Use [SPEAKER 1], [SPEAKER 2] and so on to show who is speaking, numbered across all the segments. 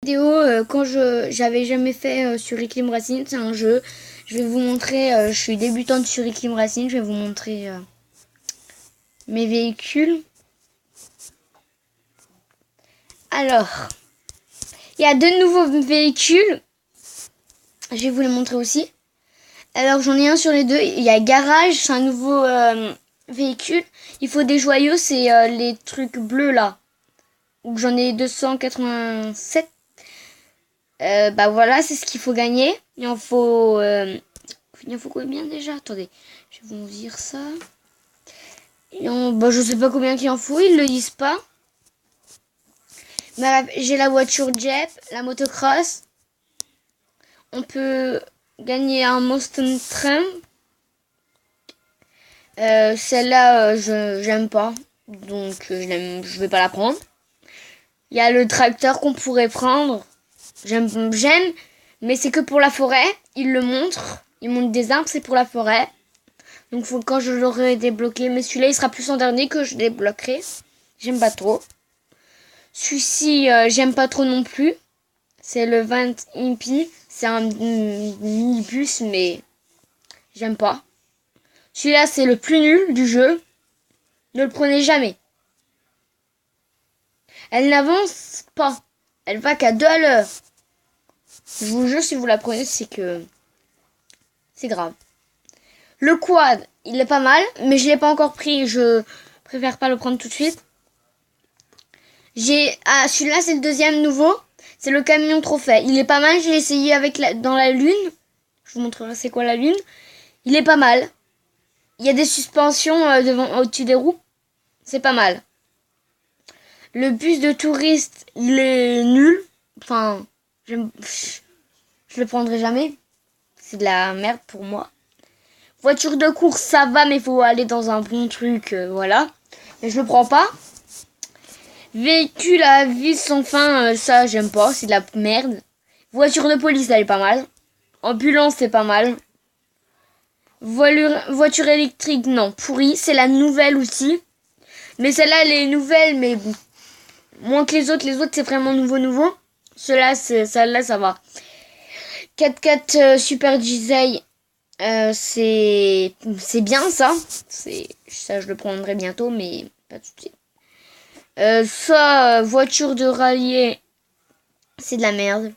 [SPEAKER 1] vidéo quand j'avais jamais fait sur Eclipse Racing. C'est un jeu. Je vais vous montrer. Je suis débutante sur Eclipse Racing. Je vais vous montrer mes véhicules. Alors, il y a deux nouveaux véhicules. Je vais vous les montrer aussi. Alors, j'en ai un sur les deux. Il y a Garage, c'est un nouveau véhicule. Il faut des joyaux, c'est les trucs bleus là. Donc, j'en ai 287. Bah voilà, c'est ce qu'il faut gagner. Il en faut combien déjà? Attendez, je vais vous dire ça. Bah, je sais pas combien qu'il en faut, ils le disent pas. J'ai la voiture Jeep, la motocross. On peut gagner un Mustang Train. Celle-là, j'aime pas. Donc, je vais pas la prendre. Il y a le tracteur qu'on pourrait prendre. J'aime, mais c'est que pour la forêt. Il le montre. Il montre des arbres, c'est pour la forêt. Donc, quand je l'aurai débloqué. Mais celui-là, il sera plus en dernier que je débloquerai. J'aime pas trop. Celui-ci, j'aime pas trop non plus. C'est le 20 Impi. C'est un minibus, mais j'aime pas. Celui-là, c'est le plus nul du jeu. Ne le prenez jamais. Elle n'avance pas. Elle va qu'à 2 à l'heure. Je vous jure, si vous la prenez, c'est que c'est grave. Le quad, il est pas mal, mais je l'ai pas encore pris. Je préfère pas le prendre tout de suite. Celui-là, c'est le deuxième nouveau. C'est le camion trophée. Il est pas mal. J'ai essayé dans la lune. Je vous montrerai c'est quoi la lune. Il est pas mal. Il y a des suspensions au-dessus des roues. C'est pas mal. Le bus de touriste, il est nul. Enfin, je le prendrai jamais. C'est de la merde pour moi. Voiture de course, ça va, mais il faut aller dans un bon truc, voilà. Mais je le prends pas. Véhicule à vis sans fin, ça j'aime pas, c'est de la merde. Voiture de police, elle est pas mal. Ambulance, c'est pas mal. Voiture électrique, non, pourri. C'est la nouvelle aussi. Mais celle-là, elle est nouvelle, mais bon. Moins que les autres. Les autres, c'est vraiment nouveau. Celle-là, ça va. 4x4 Super Diesel, c'est bien ça. Ça, je le prendrai bientôt, mais pas tout de suite. Voiture de rallier, c'est de la merde.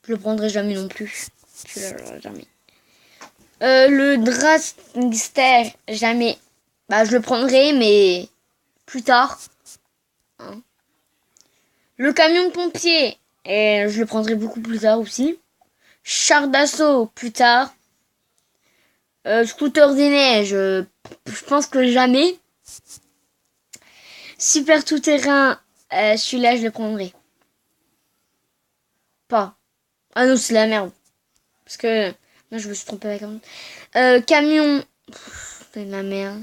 [SPEAKER 1] Je le prendrai jamais non plus. Je le jamais. Le Dragster, jamais. Bah, je le prendrai, mais plus tard. Hein. Le camion de pompier, je le prendrai beaucoup plus tard aussi. Char d'assaut, plus tard. Scooter des neiges, je pense que jamais. Super tout-terrain, celui-là, je le prendrai. Pas. Ah non, c'est la merde. Parce que... Non, je me suis trompée avec un camion, c'est de la merde.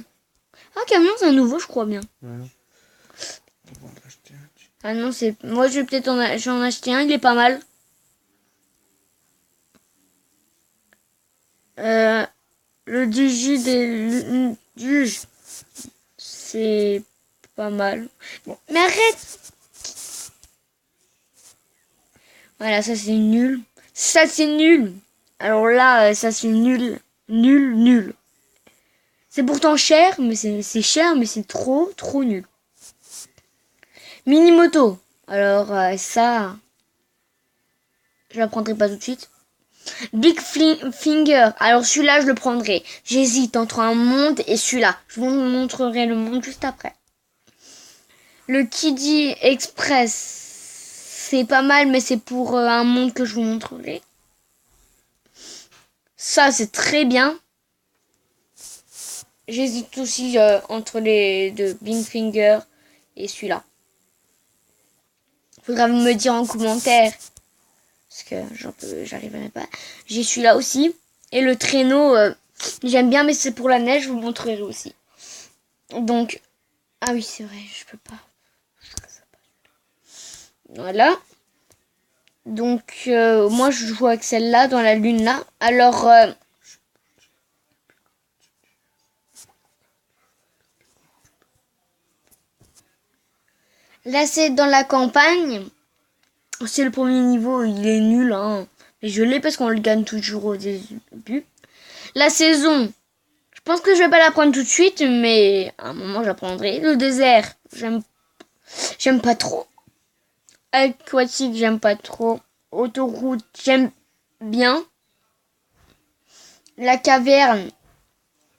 [SPEAKER 1] Ah, camion, c'est un nouveau, je crois bien.
[SPEAKER 2] Ouais.
[SPEAKER 1] Ah non, c'est... Moi, je vais peut-être j'en acheter un, il est pas mal. Le Digi c'est pas mal. Bon, mais arrête! Voilà, ça c'est nul. Ça c'est nul. Alors là, ça c'est nul. Nul. C'est pourtant cher, mais c'est cher, mais c'est trop nul. Mini moto. Alors ça, je la prendrai pas tout de suite. Big Finger. Alors celui-là, je le prendrai. J'hésite entre un monde et celui-là. Je vous montrerai le monde juste après. Le Kiddy Express, c'est pas mal, mais c'est pour un monde que je vous montrerai. Ça, c'est très bien. J'hésite aussi entre les deux, Big Finger et celui-là. Faudra me dire en commentaire. Parce que j'arriverai pas. J'ai celui-là aussi. Et le traîneau, j'aime bien, mais c'est pour la neige, je vous montrerai aussi. Donc, ah oui, c'est vrai, je peux pas. Voilà. Donc, moi, je joue avec celle-là, dans la lune, là. Alors, là, c'est dans la campagne. C'est le premier niveau, il est nul, hein. Mais je l'ai parce qu'on le gagne toujours au début. La saison, je pense que je vais pas la prendre tout de suite, mais à un moment je la prendrai. Le désert, j'aime pas trop. Aquatique, j'aime pas trop. Autoroute, j'aime bien. La caverne,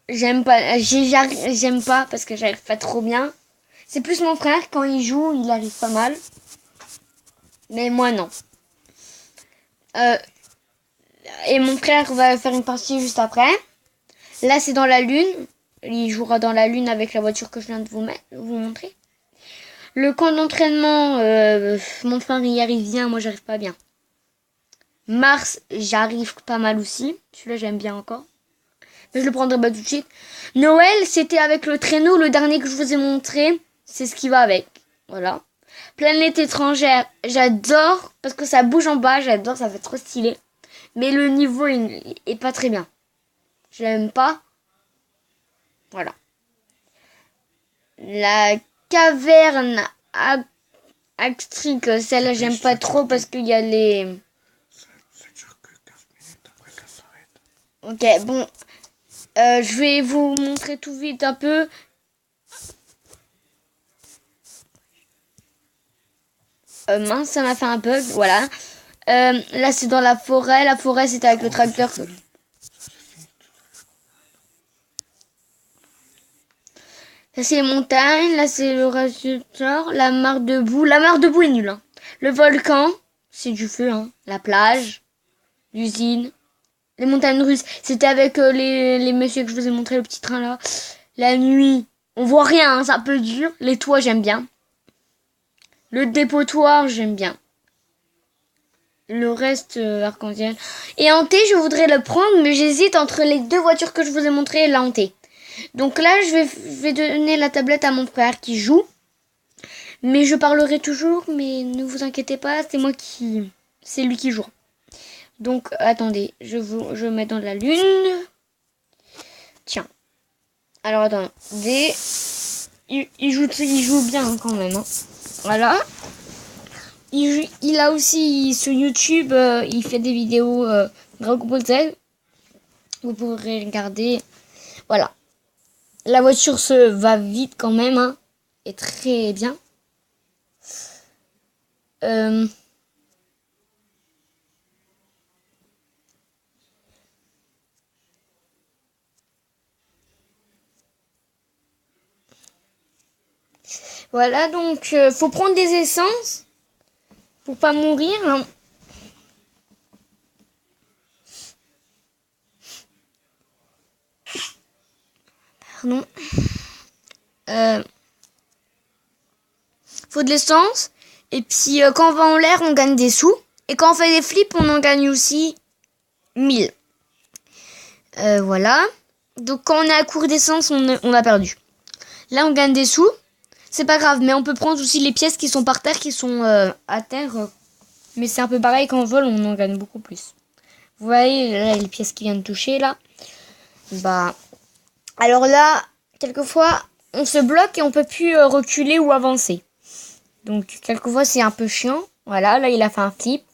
[SPEAKER 1] j'aime pas. J'aime pas parce que j'arrive pas trop bien. C'est plus mon frère, quand il joue, il arrive pas mal. Mais moi non. Euh, et mon frère va faire une partie juste après. Là c'est dans la lune. Il jouera dans la lune avec la voiture que je viens de vous montrer. Le camp d'entraînement, mon frère y arrive bien, moi j'arrive pas bien. Mars, j'arrive pas mal aussi. Celui-là j'aime bien encore. Mais je le prendrai pas tout de suite. Noël, c'était avec le traîneau, le dernier que je vous ai montré. C'est ce qui va avec. Voilà. Planète étrangère, j'adore parce que ça bouge en bas, j'adore, ça fait trop stylé. Mais le niveau est pas très bien. Je l'aime pas. Voilà. La caverne Actrique, celle-là j'aime pas trop parce qu'il y a les... Ok, bon. Je vais vous montrer tout vite un peu. Mince, ça m'a fait un bug, voilà. Là c'est dans la forêt. La forêt c'était avec le tracteur. Là c'est les montagnes, là c'est le résultat. La mare debout. La mare debout est nulle, hein. Le volcan, c'est du feu, hein. La plage, l'usine. Les montagnes russes, c'était avec les messieurs que je vous ai montré, le petit train là. La nuit, on voit rien, hein, c'est un peu dur. Les toits, j'aime bien. Le dépotoir, j'aime bien. Le reste, arc-en-ciel. Et hanté, je voudrais le prendre, mais j'hésite entre les deux voitures que je vous ai montrées et la hanté. Donc là, je vais donner la tablette à mon frère qui joue. Mais je parlerai toujours, mais ne vous inquiétez pas, c'est lui qui joue. Donc, attendez, je mets dans la lune. Tiens. Alors, attendez. Il joue bien hein, quand même. Hein. Voilà. Il a aussi sur YouTube, il fait des vidéos Dragon Ball Z. Vous pourrez regarder. Voilà. La voiture se va vite quand même. Hein, et très bien. Voilà, donc faut prendre des essences pour pas mourir. Hein. Pardon. Faut de l'essence. Et puis quand on va en l'air, on gagne des sous. Et quand on fait des flips, on en gagne aussi 1000. Voilà. Donc quand on est à court d'essence, on a perdu. Là, on gagne des sous. C'est pas grave, mais on peut prendre aussi les pièces qui sont par terre, qui sont à terre. Mais c'est un peu pareil quand on vole, on en gagne beaucoup plus. Vous voyez, là, les pièces qui viennent de toucher, là. Bah, alors là, quelquefois, on se bloque et on peut plus reculer ou avancer. Donc, quelquefois, c'est un peu chiant. Voilà, là, il a fait un flip.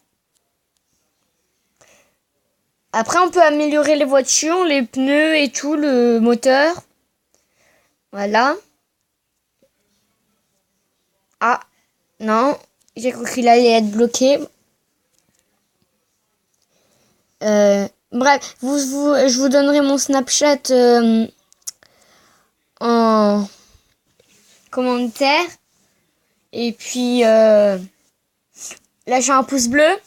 [SPEAKER 1] Après, on peut améliorer les voitures, les pneus et tout, le moteur. Voilà. Ah, non. J'ai cru qu'il allait être bloqué. Bref, je vous donnerai mon Snapchat en commentaire. Et puis, lâchez un pouce bleu.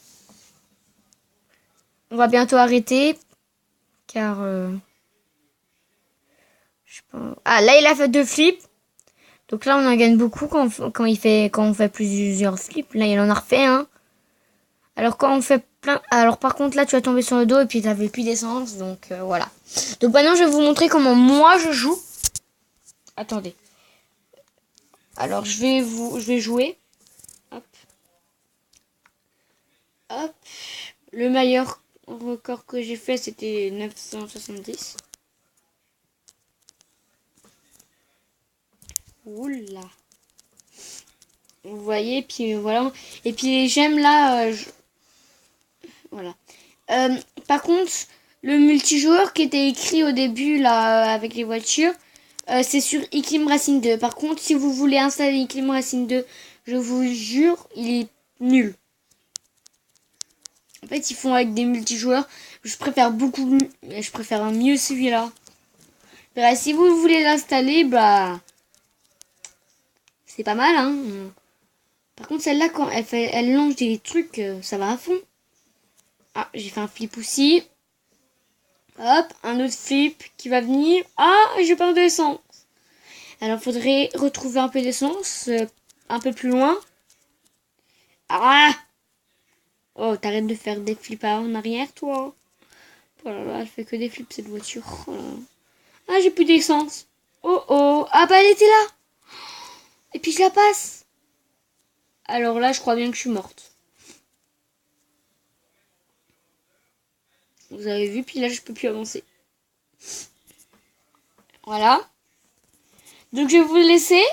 [SPEAKER 1] On va bientôt arrêter. Car... je pense... Ah, là, il a fait 2 flips. Donc là, on en gagne beaucoup quand on fait plusieurs flips. Là, il en a refait un. Alors quand on fait plein... Alors par contre, là, tu vas tomber sur le dos et puis t'avais plus d'essence. Donc voilà. Donc maintenant, je vais vous montrer comment moi, je joue. Attendez. Alors, je vais jouer. Hop. Hop. Le meilleur record que j'ai fait, c'était 970. Oula. Vous voyez, puis voilà. Et puis les j'aime là, voilà. Par contre, le multijoueur qui était écrit au début là avec les voitures, c'est sur Eclipse Racing 2. Par contre, si vous voulez installer Eclipse Racing 2, je vous jure, il est nul. En fait, ils font avec des multijoueurs. Je préfère mieux celui-là. Bah, si vous voulez l'installer, bah c'est pas mal, hein. Par contre, celle-là, quand elle lance des trucs, ça va à fond. Ah, j'ai fait un flip aussi. Hop, un autre flip qui va venir. Ah, je perds de l'essence. Alors, faudrait retrouver un peu d'essence, un peu plus loin. Ah! Oh, t'arrêtes de faire des flips en arrière, toi. Oh là là, elle fait que des flips, cette voiture. Oh là là. Ah, j'ai plus d'essence. Oh oh. Ah bah, elle était là. Et puis, je la passe. Alors là, je crois bien que je suis morte. Vous avez vu, puis là, je peux plus avancer. Voilà. Donc, je vais vous laisser.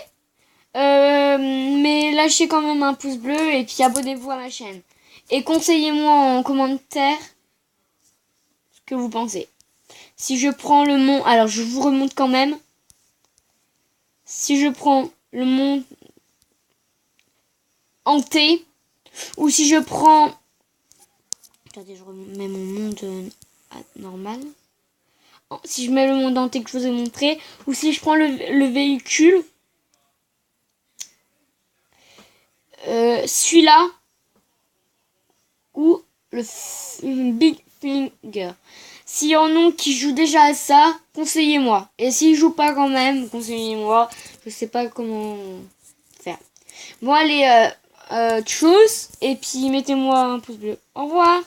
[SPEAKER 1] Mais lâchez quand même un pouce bleu et puis abonnez-vous à ma chaîne. Et conseillez-moi en commentaire ce que vous pensez. Si je prends le mont... Alors, je vous remonte quand même. Si je prends le mont hanté ou si je prends... Attendez, je remets mon monde normal. Si je mets le monde hanté que je vous ai montré ou si je prends le véhicule... celui-là ou le Big Finger. S'il y en a qui jouent déjà à ça, conseillez-moi. Et s'ils jouent pas quand même, conseillez-moi. Je sais pas comment faire. Bon allez, tchuss. Et puis mettez-moi un pouce bleu. Au revoir.